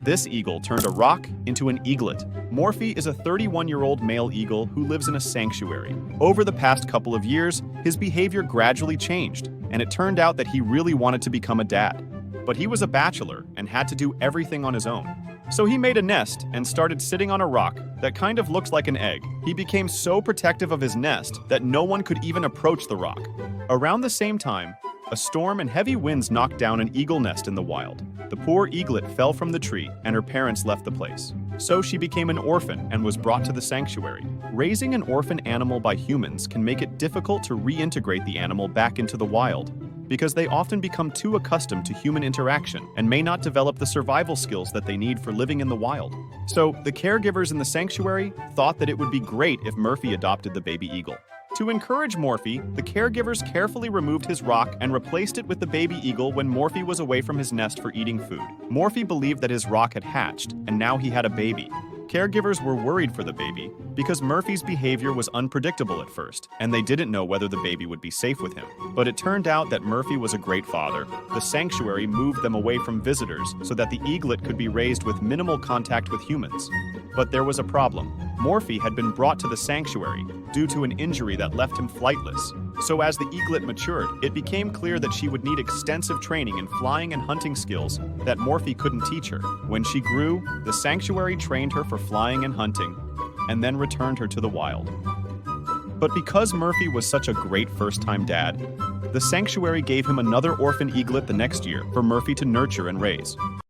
This eagle turned a rock into an eaglet. Morphy is a 31-year-old male eagle who lives in a sanctuary. Over the past couple of years, his behavior gradually changed, and it turned out that he really wanted to become a dad. But he was a bachelor and had to do everything on his own. So he made a nest and started sitting on a rock that kind of looks like an egg. He became so protective of his nest that no one could even approach the rock. Around the same time, a storm and heavy winds knocked down an eagle nest in the wild. The poor eaglet fell from the tree and her parents left the place. So she became an orphan and was brought to the sanctuary. Raising an orphan animal by humans can make it difficult to reintegrate the animal back into the wild, because they often become too accustomed to human interaction and may not develop the survival skills that they need for living in the wild. So the caregivers in the sanctuary thought that it would be great if Morphy adopted the baby eagle. To encourage Morphy, the caregivers carefully removed his rock and replaced it with the baby eagle when Morphy was away from his nest for eating food. Morphy believed that his rock had hatched, and now he had a baby. Caregivers were worried for the baby because Morphy's behavior was unpredictable at first, and they didn't know whether the baby would be safe with him. But it turned out that Morphy was a great father. The sanctuary moved them away from visitors so that the eaglet could be raised with minimal contact with humans. But there was a problem. Morphy had been brought to the sanctuary due to an injury that left him flightless. So as the eaglet matured, it became clear that she would need extensive training in flying and hunting skills that Morphy couldn't teach her. When she grew, the sanctuary trained her for flying and hunting, and then returned her to the wild. But because Morphy was such a great first-time dad, the sanctuary gave him another orphan eaglet the next year for Morphy to nurture and raise.